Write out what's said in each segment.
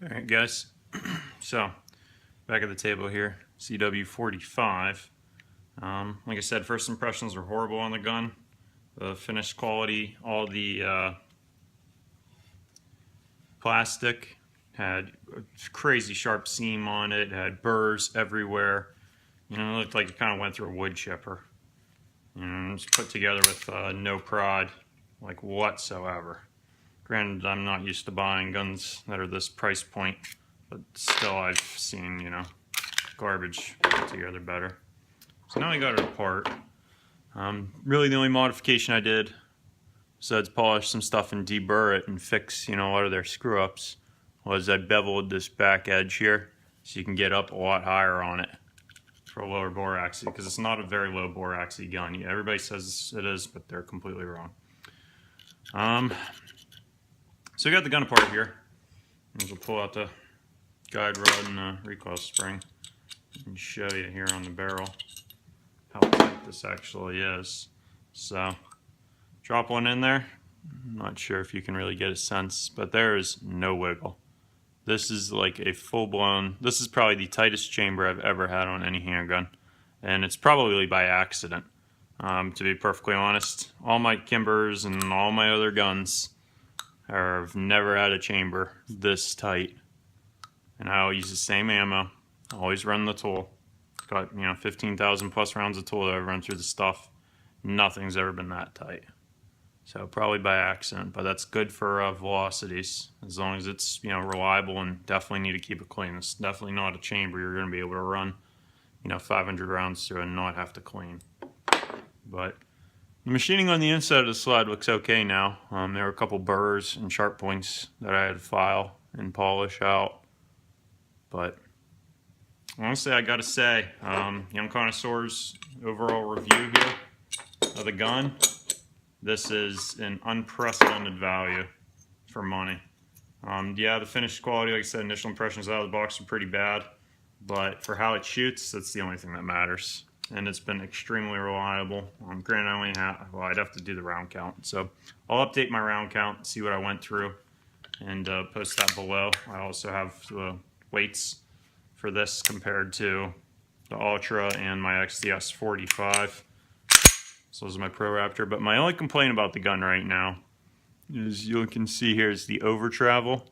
Alright guys, so back at the table here, CW45. Like I said, first impressions were horrible on the gun. The finished quality, all the plastic had a crazy sharp seam on it, had burrs everywhere. You know, it looked like it kind of went through a wood chipper. You know, it was put together with no prod, like whatsoever. Granted, I'm not used to buying guns that are this price point, but still I've seen, you know, garbage put together better. So now I got it apart. Really the only modification I did, besides polish some stuff and deburr it and fix, you know, a lot of their screw-ups, was I beveled this back edge here so you can get up a lot higher on it for a lower bore axis, because it's not a very low bore axis gun. Yeah, everybody says it is, but they're completely wrong. So we got the gun apart here. We'll pull out the guide rod and the recoil spring and show you here on the barrel how tight this actually is. So drop one in there. I'm not sure if you can really get a sense, but there is no wiggle. This is like a full-blown, this is probably the tightest chamber I've ever had on any handgun, and it's probably by accident. To be perfectly honest, all my Kimbers and all my other guns I've never had a chamber this tight, and I always use the same ammo. I always run the tool. Got, you know, 15,000 plus rounds of tool that I've run through the stuff. Nothing's ever been that tight. So probably by accident, but that's good for velocities, as long as it's, you know, reliable, and definitely need to keep it clean. It's definitely not a chamber you're going to be able to run, you know, 500 rounds through and not have to clean. But the machining on the inside of the slide looks okay now. There were a couple burrs and sharp points that I had to file and polish out. But honestly, I gotta say, Young Connoisseur's overall review here of the gun, this is an unprecedented value for money. Yeah, the finished quality, like I said, initial impressions out of the box are pretty bad, but for how it shoots, that's the only thing that matters. And it's been extremely reliable. Granted, I only have, well, I'd have to do the round count. So I'll update my round count, see what I went through, and post that below. I also have the weights for this compared to the Ultra and my XDS 45. So this is my Pro Raptor. But my only complaint about the gun right now is, you can see here, is the over travel.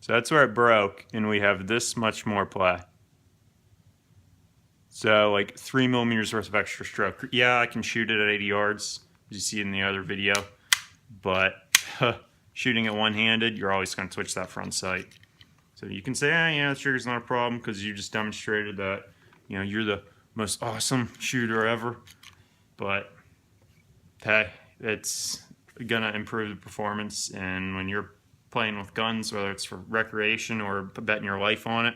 So that's where it broke, and we have this much more play. So like 3 millimeters worth of extra stroke. Yeah, I can shoot it at 80 yards, as you see in the other video, but shooting it one-handed, you're always going to twitch that front sight. So you can say, yeah, the trigger's not a problem, because you just demonstrated that, you know, you're the most awesome shooter ever. But hey, it's gonna improve the performance, and when you're playing with guns, whether it's for recreation or betting your life on it,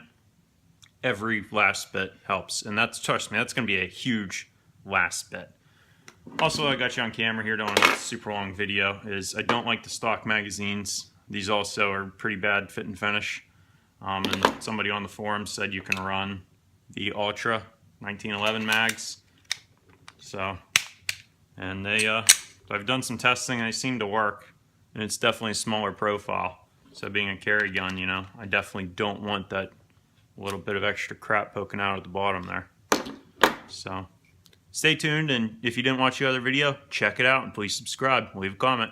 every last bit helps. And that's, trust me, that's going to be a huge last bit. Also, I got you on camera here, don't want to make a super long video, is I don't like the stock magazines. These also are pretty bad fit and finish. And somebody on the forum said you can run the Ultra 1911 mags. So, and I've done some testing and they seem to work, and it's definitely a smaller profile. So being a carry gun, you know, I definitely don't want that little bit of extra crap poking out at the bottom there. So stay tuned, and if you didn't watch the other video, check it out, and please subscribe, leave a comment.